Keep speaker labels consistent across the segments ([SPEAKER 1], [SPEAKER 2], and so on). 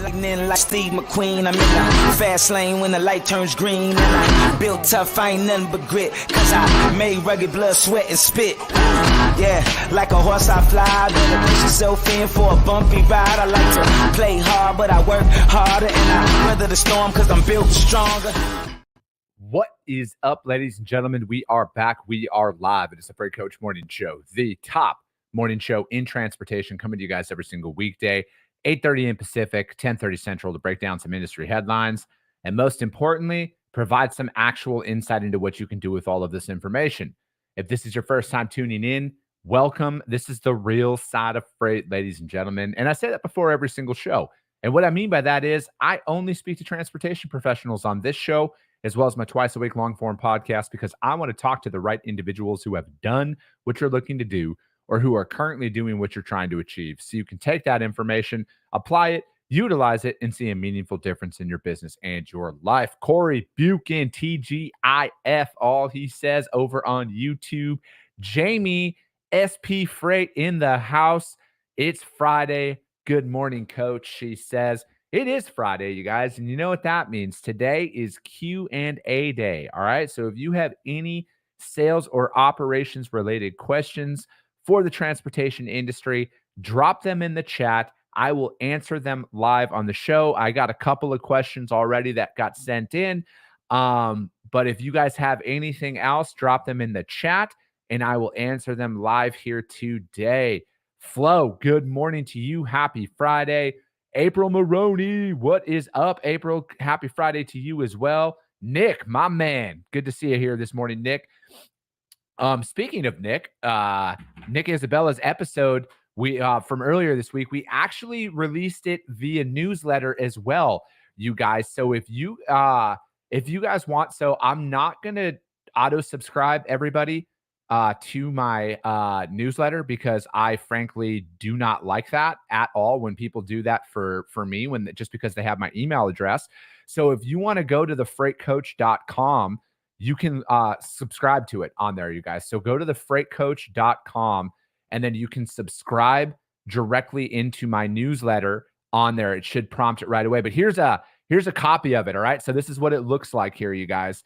[SPEAKER 1] Lightning like Steve McQueen. I'm in the fast lane when the light turns green. And I built tough, I ain't nothing but grit. Cause I made rugged blood, sweat, and spit. Yeah, like a horse I fly. Better push yourself in for a bumpy ride. I like to play hard, but I work harder. And I weather the storm cause I'm built stronger.
[SPEAKER 2] What is up, ladies and gentlemen? We are back. We are live. It is the Freight Coach Morning Show, the top morning show in transportation, coming to you guys every single weekday, 8:30 in Pacific, 10:30 Central, to break down some industry headlines, and most importantly, provide some actual insight into what you can do with all of this information. If this is your first time tuning in, welcome. This is the real side of freight, ladies and gentlemen. And I say that before every single show. And what I mean by that is I only speak to transportation professionals on this show, as well as my twice-a-week long-form podcast, because I want to talk to the right individuals who have done what you're looking to do or who are currently doing what you're trying to achieve. So you can take that information, apply it, utilize it, and see a meaningful difference in your business and your life. Corey Buchan, TGIF, all he says over on YouTube. Jamie, SP Freight in the house. It's Friday. Good morning, coach, she says. It is Friday, you guys, and you know what that means. Today is Q&A day, all right? So if you have any sales or operations-related questions for the transportation industry, drop them in the chat. I will answer them live on the show. I got a couple of questions already that got sent in, but if you guys have anything else, drop them in the chat, and I will answer them live here today. Flo, good morning to you. Happy Friday. April Maroney, what is up, April? Happy Friday to you as well. Nick, my man, good to see you here this morning, Nick. Speaking of Nick, Nick Isabella's episode from earlier this week, we actually released it via newsletter as well, you guys. So if you guys want, so I'm not gonna auto subscribe everybody to my newsletter, because I frankly do not like that at all when people do that for me, just because they have my email address. So if you want to go to thefreightcoach.com, you can subscribe to it on there, you guys. So go to thefreightcoach.com, and then you can subscribe directly into my newsletter on there. It should prompt it right away. But here's a copy of it. All right. So this is what it looks like here, you guys.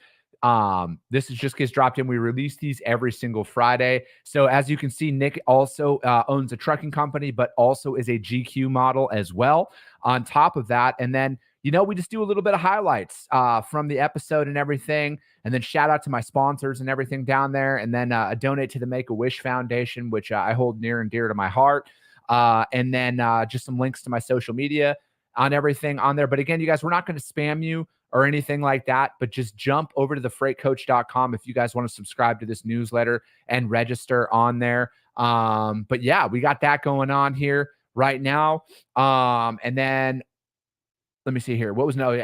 [SPEAKER 2] This is just gets dropped in. We release these every single Friday. So as you can see, Nick also owns a trucking company, but also is a GQ model as well on top of that. And then, we just do a little bit of highlights from the episode and everything. And then shout out to my sponsors and everything down there. And then a donate to the Make-A-Wish Foundation, which I hold near and dear to my heart. And then just some links to my social media on everything on there. But again, you guys, we're not going to spam you or anything like that, but just jump over to thefreightcoach.com if you guys want to subscribe to this newsletter and register on there. But yeah, we got that going on here right now. And then let me see here.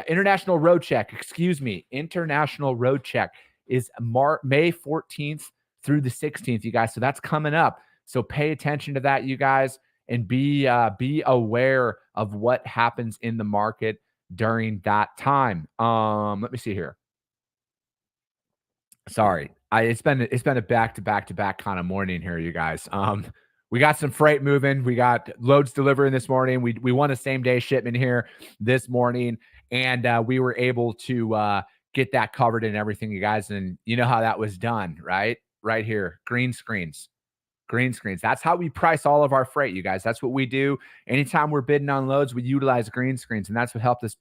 [SPEAKER 2] International Road Check. Excuse me. International Road Check is May 14th through the 16th, you guys. So that's coming up. So pay attention to that, you guys, and be aware of what happens in the market during that time. Let me see here. Sorry. It's been a back-to-back kind of morning here, you guys. We got some freight moving. We got loads delivering this morning. We won a same-day shipment here this morning, and we were able to get that covered and everything, you guys. And you know how that was done, right? Right here, green screens. That's how we price all of our freight, you guys. That's what we do. Anytime we're bidding on loads, we utilize green screens, and that's what helped us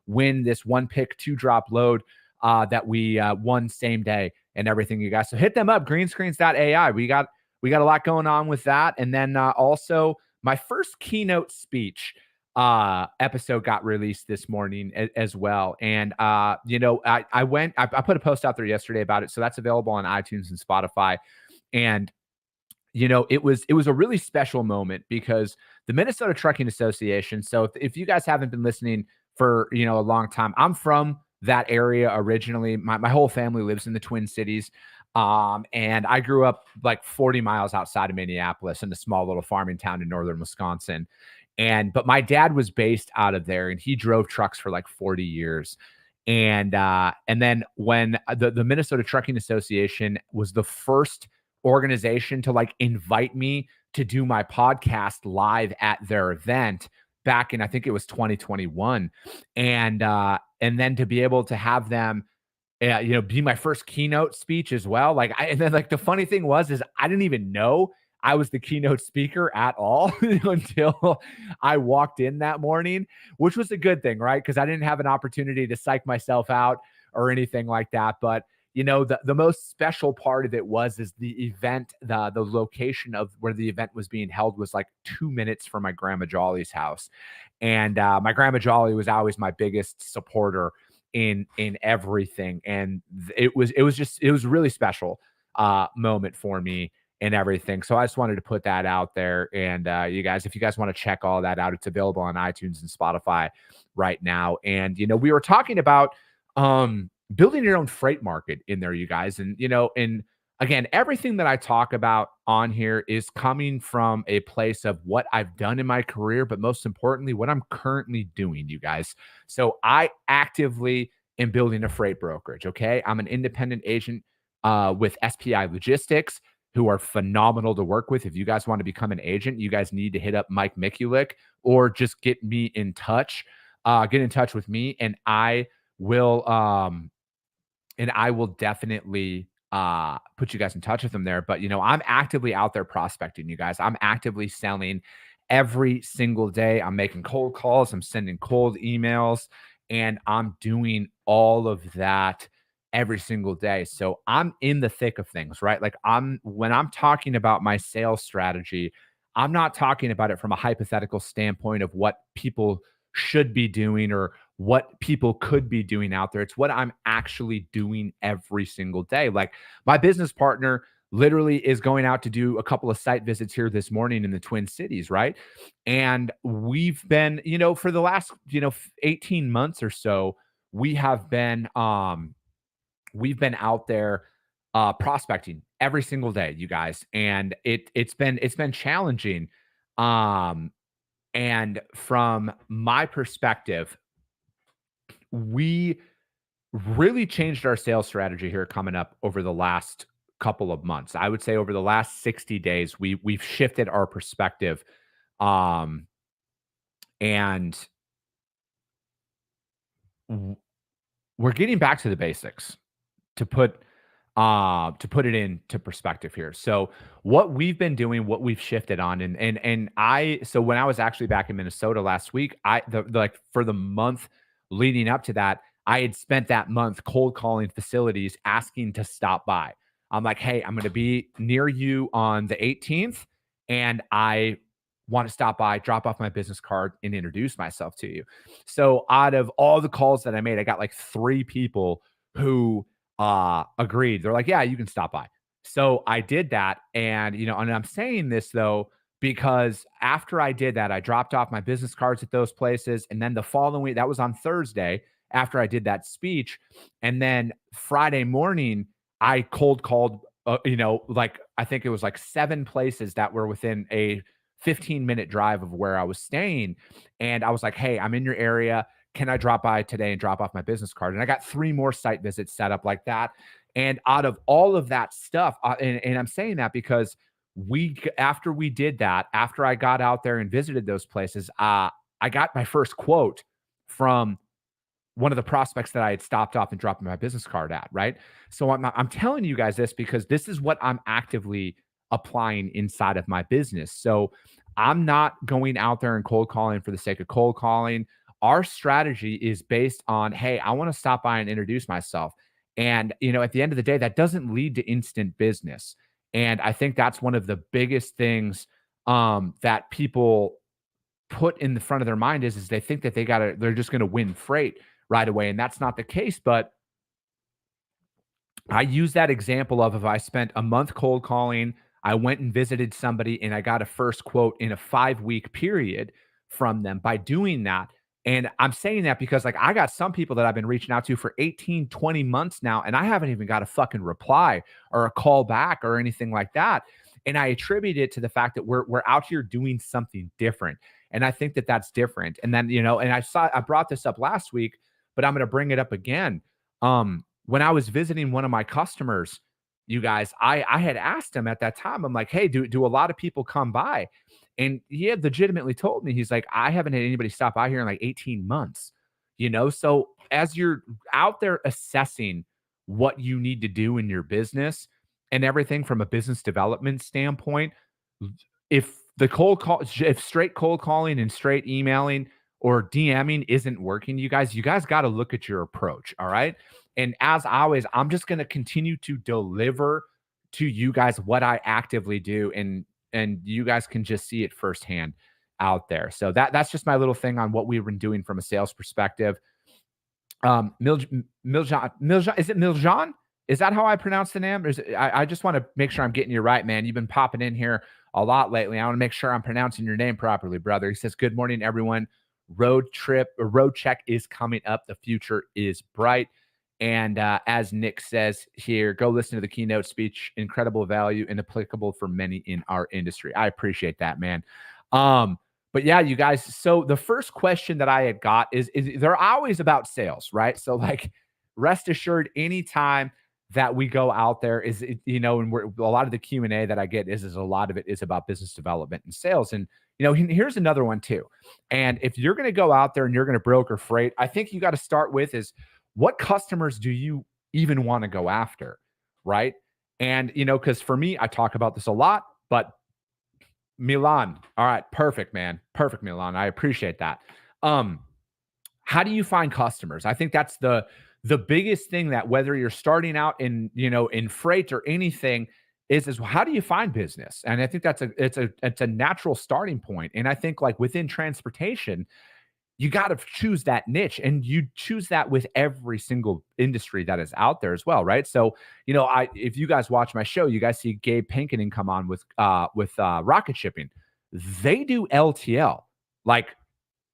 [SPEAKER 2] win this one pick, two drop load that we won same day and everything, you guys. So hit them up, greenscreens.ai. We got a lot going on with that. And then also my first keynote speech episode got released this morning as well. And I put a post out there yesterday about it, so that's available on iTunes and Spotify. And it was a really special moment because the Minnesota Trucking Association. So if you guys haven't been listening for, a long time, I'm from that area originally. My whole family lives in the Twin Cities. And I grew up like 40 miles outside of Minneapolis in a small little farming town in northern Wisconsin. But my dad was based out of there, and he drove trucks for like 40 years. And then when the Minnesota Trucking Association was the first organization to like invite me to do my podcast live at their event, back in, I think it was 2021. And then to be able to have them, be my first keynote speech as well. And then like the funny thing is I didn't even know I was the keynote speaker at all until I walked in that morning, which was a good thing, right? Because I didn't have an opportunity to psych myself out or anything like that. But the most special part of it is the event, the location of where the event was being held was like 2 minutes from my grandma Jolly's house. And my grandma Jolly was always my biggest supporter in everything. And it was a really special moment for me and everything. So I just wanted to put that out there. And you guys, if you guys want to check all that out, it's available on iTunes and Spotify right now. And we were talking about building your own freight market in there, you guys. And and again, everything that I talk about on here is coming from a place of what I've done in my career, but most importantly, what I'm currently doing, you guys. So I actively am building a freight brokerage. Okay. I'm an independent agent with SPI Logistics, who are phenomenal to work with. If you guys want to become an agent, you guys need to hit up Mike Mikulik or just get me in touch. Get in touch with me, and I will definitely put you guys in touch with them there. But I'm actively out there prospecting, you guys. I'm actively selling every single day. I'm making cold calls, I'm sending cold emails, and I'm doing all of that every single day. So I'm in the thick of things, right? Like when I'm talking about my sales strategy, I'm not talking about it from a hypothetical standpoint of what people should be doing or what people could be doing out there. It's what I'm actually doing every single day. Like my business partner literally is going out to do a couple of site visits here this morning in the Twin Cities, right? And we've been, for the last, 18 months or so, we have been we've been out there prospecting every single day, you guys. And it's been challenging. And from my perspective, we really changed our sales strategy here coming up over the last couple of months. I would say over the last 60 days, we've shifted our perspective. And we're getting back to the basics to put it into perspective here. So what we've been doing, what we've shifted on, so when I was actually back in Minnesota last week, like for the month leading up to that, I had spent that month cold calling facilities asking to stop by. I'm like, hey, I'm going to be near you on the 18th, and I want to stop by, drop off my business card, and introduce myself to you. So out of all the calls that I made, I got like 3 people who agreed. They're like, yeah, you can stop by. So I did that. And, and I'm saying this though, because after I did that, I dropped off my business cards at those places. And then the following week, that was on Thursday after I did that speech. And then Friday morning, I cold called, like I think it was like 7 places that were within a 15-minute drive of where I was staying. And I was like, hey, I'm in your area. Can I drop by today and drop off my business card? And I got 3 more site visits set up like that. And out of all of that stuff, and I'm saying that because after we did that, after I got out there and visited those places, I got my first quote from one of the prospects that I had stopped off and dropped my business card at, right? So I'm telling you guys this because this is what I'm actively applying inside of my business. So I'm not going out there and cold calling for the sake of cold calling. Our strategy is based on, hey, I want to stop by and introduce myself. And, at the end of the day, that doesn't lead to instant business. And I think that's one of the biggest things that people put in the front of their mind is they think that they're just going to win freight right away. And that's not the case. But I use that example of if I spent a month cold calling, I went and visited somebody and I got a first quote in a 5-week period from them by doing that. And I'm saying that because like I got some people that I've been reaching out to for 18, 20 months now, and I haven't even got a fucking reply or a call back or anything like that. And I attribute it to the fact that we're out here doing something different. And I think that that's different. And then, and I brought this up last week, but I'm going to bring it up again. When I was visiting one of my customers, you guys, I had asked him at that time, I'm like, hey, do a lot of people come by? And he had legitimately told me, he's like, I haven't had anybody stop by here in like 18 months, you know? So as you're out there assessing what you need to do in your business and everything from a business development standpoint, if the cold call, if straight cold calling and straight emailing or DMing isn't working, you guys got to look at your approach. All right. And as always, I'm just going to continue to deliver to you guys what I actively do. And you guys can just see it firsthand out there. So that's just my little thing on what we've been doing from a sales perspective. Miljan, is it Miljan? Is that how I pronounce the name? I just want to make sure I'm getting you right, man. You've been popping in here a lot lately. I want to make sure I'm pronouncing your name properly, brother. He says, good morning, everyone. Road check is coming up. The future is bright. And as Nick says here, go listen to the keynote speech. Incredible value and applicable for many in our industry. I appreciate that, man. But yeah, you guys. So the first question that I had got is they're always about sales, right? So like, rest assured, anytime that we go out there is, you know, and a lot of the Q&A that I get is a lot of it is about business development and sales. And, you know, here's another one too. And if you're going to go out there and you're going to broker freight, I think you got to start with is what customers do you even want to go after, right? And, you know, because for me, I talk about this a lot, but Milan, all right, perfect, man. Perfect, Milan. I appreciate that. How do you find customers? I think that's the biggest thing, that whether you're starting out in, you know, in freight or anything, is how do you find business? And I think it's a natural starting point. And I think like within transportation, you got to choose that niche, and you choose that with every single industry that is out there as well, right? So, you know, if you guys watch my show, you guys see Gabe Pankinen come on with Rocket Shipping. They do LTL. Like,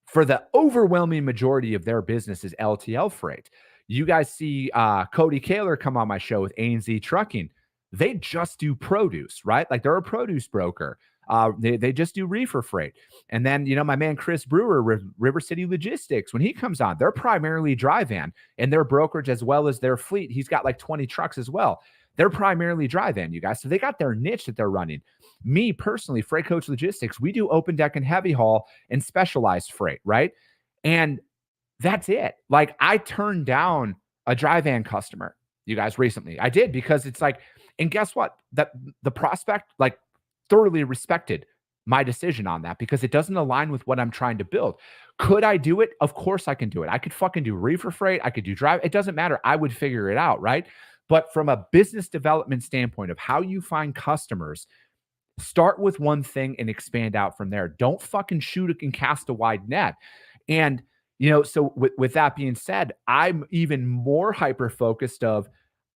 [SPEAKER 2] for the overwhelming majority of their business is LTL freight. You guys see Cody Kaler come on my show with A&Z Trucking. They just do produce, right? Like, they're a produce broker. They just do reefer freight. And then, you know, my man Chris Brewer, River City Logistics, when he comes on, they're primarily dry van, and their brokerage as well as their fleet. He's got like 20 trucks as well. They're primarily dry van, you guys. So they got their niche that they're running. Me personally, Freight Coach Logistics, we do open deck and heavy haul and specialized freight, right? And that's it. Like, I turned down a dry van customer, you guys, recently. I did, because it's like, and guess what? That the prospect, like, thoroughly respected my decision on that, because it doesn't align with what I'm trying to build. Could I do it? Of course I can do it. I could fucking do reefer freight. I could do drive. It doesn't matter. I would figure it out, right? But from a business development standpoint of how you find customers, start with one thing and expand out from there. Don't fucking shoot and cast a wide net. And, you know, so with that being said, I'm even more hyper focused of,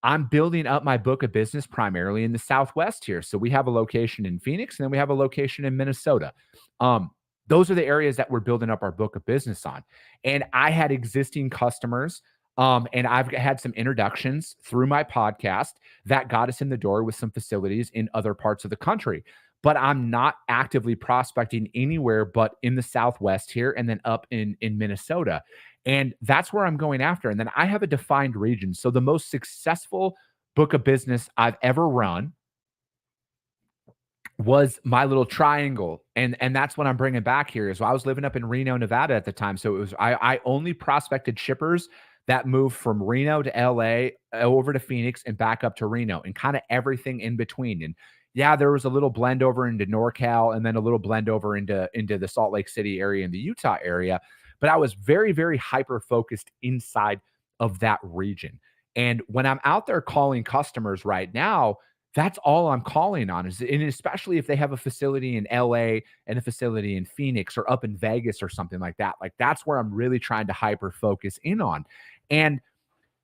[SPEAKER 2] I'm building up my book of business primarily in the Southwest here. So we have a location in Phoenix, and then we have a location in Minnesota. Those are the areas that we're building up our book of business on. And I had existing customers, and I've had some introductions through my podcast that got us in the door with some facilities in other parts of the country. But I'm not actively prospecting anywhere but in the Southwest here, and then up in Minnesota. And that's where I'm going after. And then I have a defined region. So the most successful book of business I've ever run was my little triangle. And that's what I'm bringing back here. Is I was living up in Reno, Nevada at the time. So it was, I only prospected shippers that moved from Reno to LA, over to Phoenix, and back up to Reno, and kind of everything in between. And yeah, there was a little blend over into NorCal, and then a little blend over into the Salt Lake City area and the Utah area. But I was very, very hyper focused inside of that region. And when I'm out there calling customers right now, that's all I'm calling on. And especially if they have a facility in LA and a facility in Phoenix or up in Vegas or something like that. Like, that's where I'm really trying to hyper focus in on. And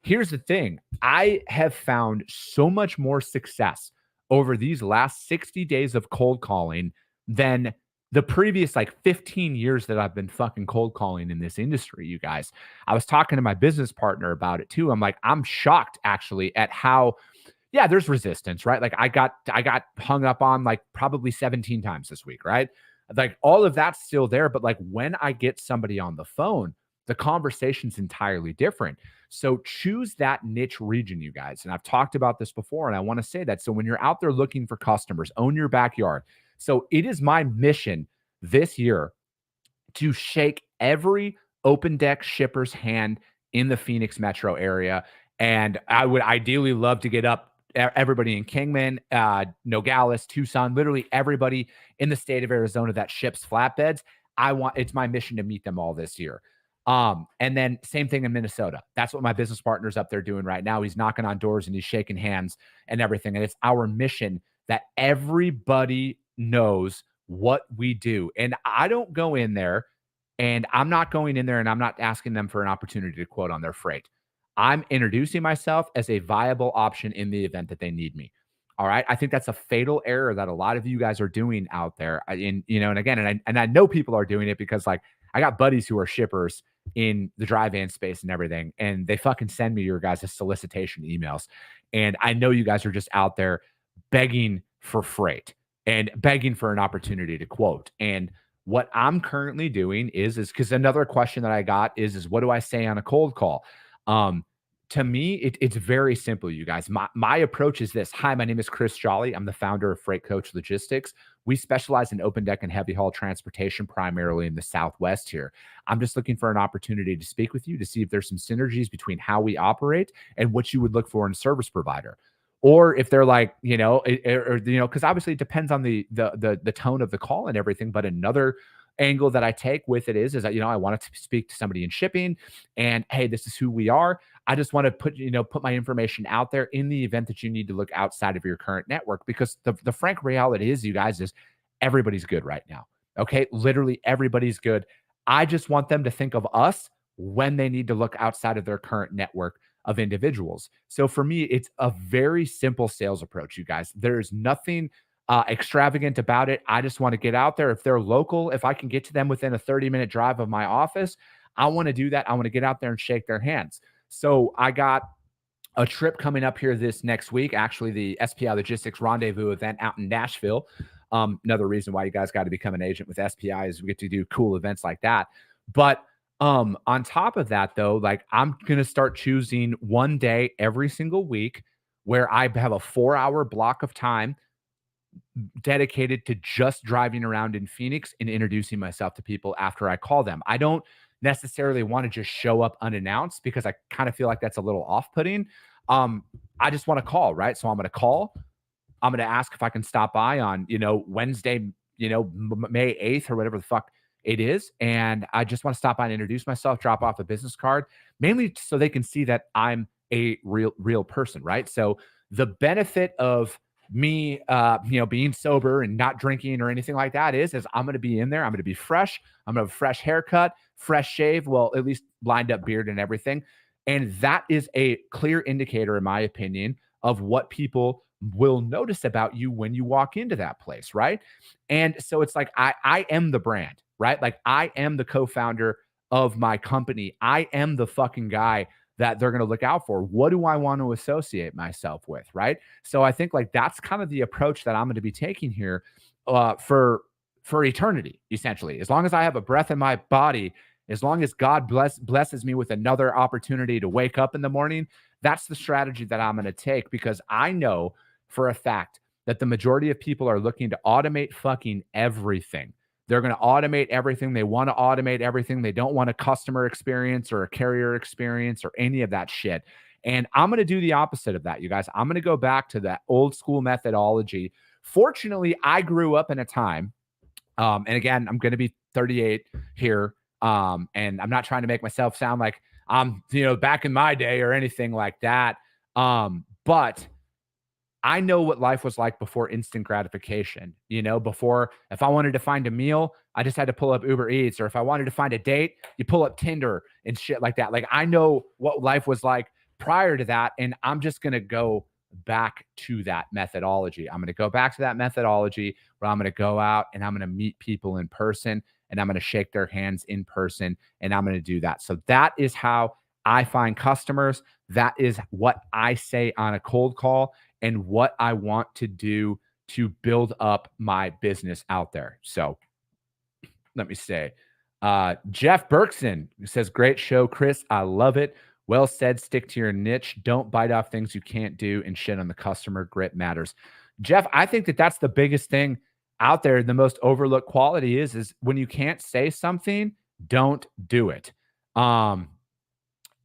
[SPEAKER 2] here's the thing. I have found so much more success over these last 60 days of cold calling than the previous like 15 years that I've been fucking cold calling in this industry, you guys. I was talking to my business partner about it too. I'm like, I'm shocked actually at how, yeah, there's resistance, right? Like, I got hung up on like probably 17 times this week, right? Like, all of that's still there. But like, when I get somebody on the phone, the conversation's entirely different. So choose that niche region, you guys. And I've talked about this before, and I want to say that. So when you're out there looking for customers, own your backyard. So it is my mission this year to shake every open deck shipper's hand in the Phoenix metro area. And I would ideally love to get up everybody in Kingman, Nogales, Tucson, literally everybody in the state of Arizona that ships flatbeds. It's my mission to meet them all this year. And then same thing in Minnesota. That's what my business partner's up there doing right now. He's knocking on doors and he's shaking hands and everything. And it's our mission that everybody knows what we do. And I don't go in there and I'm not going in there and I'm not asking them for an opportunity to quote on their freight. I'm introducing myself as a viable option in the event that they need me. All right. I think that's a fatal error that a lot of you guys are doing out there. And again, I know people are doing it because like I got buddies who are shippers in the dry van space and everything, and they fucking send me your guys' solicitation emails. And I know you guys are just out there begging for freight and begging for an opportunity to quote. And what I'm currently doing is because another question that I got is what do I say on a cold call? To me, it's very simple, you guys. My approach is this. Hi, my name is Chris Jolly. I'm the founder of Freight Coach Logistics. We specialize in open deck and heavy haul transportation, primarily in the Southwest here. I'm just looking for an opportunity to speak with you to see if there's some synergies between how we operate and what you would look for in a service provider. Or if they're like, because obviously it depends on the tone of the call and everything. But another angle that I take with it is that, I want to speak to somebody in shipping and, hey, this is who we are. I just want to put my information out there in the event that you need to look outside of your current network, because the frank reality is, you guys, is everybody's good right now. Okay. Literally everybody's good. I just want them to think of us when they need to look outside of their current network of individuals. So for me, it's a very simple sales approach, you guys. There's nothing extravagant about it. I just want to get out there. If they're local, if I can get to them within a 30-minute drive of my office, I want to do that. I want to get out there and shake their hands. So I got a trip coming up here this next week, actually the SPI Logistics Rendezvous event out in Nashville. Another reason why you guys got to become an agent with SPI is we get to do cool events like that. But on top of that, though, like I'm going to start choosing one day every single week where I have a 4-hour block of time dedicated to just driving around in Phoenix and introducing myself to people after I call them. I don't necessarily want to just show up unannounced because I kind of feel like that's a little off-putting. I just want to call, right? So I'm going to call. I'm going to ask if I can stop by on, Wednesday, May 8th or whatever the fuck it is. And I just want to stop by and introduce myself, drop off a business card, mainly so they can see that I'm a real person, right? So the benefit of me, being sober and not drinking or anything like that is I'm going to be in there. I'm going to be fresh. I'm going to have a fresh haircut, fresh shave. Well, at least lined up beard and everything. And that is a clear indicator, in my opinion, of what people will notice about you when you walk into that place, right? And so it's like, I am the brand, right? Like I am the co-founder of my company. I am the fucking guy that they're going to look out for. What do I want to associate myself with, right? So I think like that's kind of the approach that I'm going to be taking here for eternity, essentially. As long as I have a breath in my body, as long as God blesses me with another opportunity to wake up in the morning, that's the strategy that I'm going to take, because I know for a fact that the majority of people are looking to automate fucking everything. They're going to automate everything. They want to automate everything. They don't want a customer experience or a carrier experience or any of that shit. And I'm going to do the opposite of that, you guys. I'm going to go back to that old school methodology. Fortunately, I grew up in a time, and again, I'm going to be 38 here, and I'm not trying to make myself sound like I'm, back in my day or anything like that. But I know what life was like before instant gratification. Before, if I wanted to find a meal, I just had to pull up Uber Eats, or if I wanted to find a date, you pull up Tinder and shit like that. Like I know what life was like prior to that, and I'm just going to go back to that methodology. I'm going to go back to that methodology where I'm going to go out and I'm going to meet people in person and I'm going to shake their hands in person, and I'm going to do that. So that is how I find customers. That is what I say on a cold call and what I want to do to build up my business out there. So let me say, Jeff Berkson says, great show, Chris. I love it. Well said. Stick to your niche. Don't bite off things you can't do and shit on the customer. Grit matters. Jeff, I think that that's the biggest thing out there, the most overlooked quality is when you can't say something, don't do it. And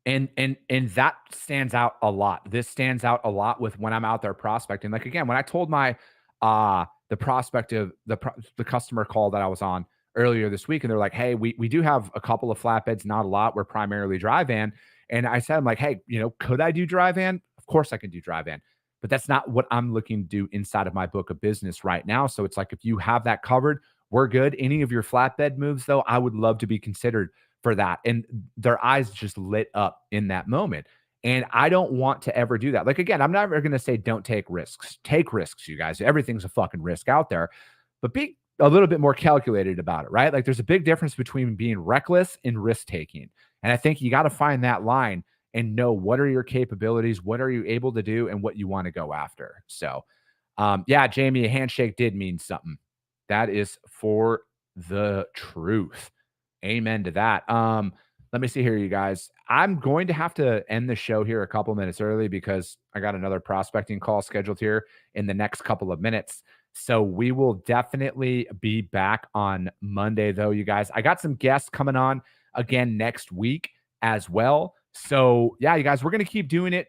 [SPEAKER 2] that stands out a lot. This stands out a lot with when I'm out there prospecting. Like again, when I told my the prospective the customer call that I was on earlier this week, and they're like, "Hey, we do have a couple of flatbeds, not a lot. We're primarily dry van." And I said, "I'm like, hey, could I do dry van? Of course I can do dry van, but that's not what I'm looking to do inside of my book of business right now. So it's like if you have that covered, we're good. Any of your flatbed moves, though, I would love to be considered for that." And their eyes just lit up in that moment. And I don't want to ever do that. Like, again, I'm never going to say don't take risks. Take risks, you guys. Everything's a fucking risk out there, but be a little bit more calculated about it, right? Like, there's a big difference between being reckless and risk taking. And I think you got to find that line and know what are your capabilities, what are you able to do, and what you want to go after. So, yeah, Jamie, a handshake did mean something. That is for the truth. Amen to that. Let me see here, you guys. I'm going to have to end the show here a couple minutes early because I got another prospecting call scheduled here in the next couple of minutes. So we will definitely be back on Monday, though, you guys. I got some guests coming on again next week as well. So yeah, you guys, we're going to keep doing it.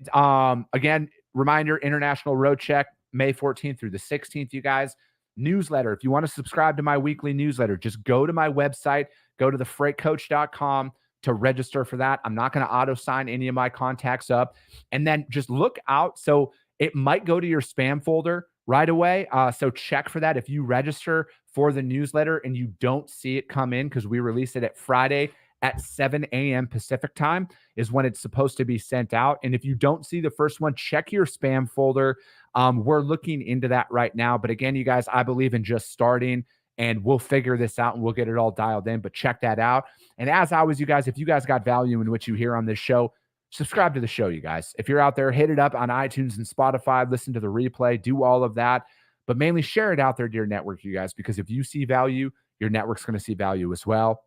[SPEAKER 2] Again, reminder, International Road Check, May 14th through the 16th, you guys. Newsletter. If you want to subscribe to my weekly newsletter, just go to my website, go to thefreightcoach.com to register for that. I'm not going to auto sign any of my contacts up. And then just look out. So it might go to your spam folder right away. So check for that. If you register for the newsletter and you don't see it come in, because we release it at Friday at 7 a.m. Pacific time is when it's supposed to be sent out. And if you don't see the first one, check your spam folder. We're looking into that right now. But again, you guys, I believe in just starting, and we'll figure this out and we'll get it all dialed in. But check that out. And as always, you guys, if you guys got value in what you hear on this show, subscribe to the show, you guys. If you're out there, hit it up on iTunes and Spotify, listen to the replay, do all of that. But mainly share it out there to your network, you guys, because if you see value, your network's going to see value as well.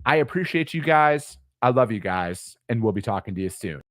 [SPEAKER 2] I appreciate you guys. I love you guys. And we'll be talking to you soon.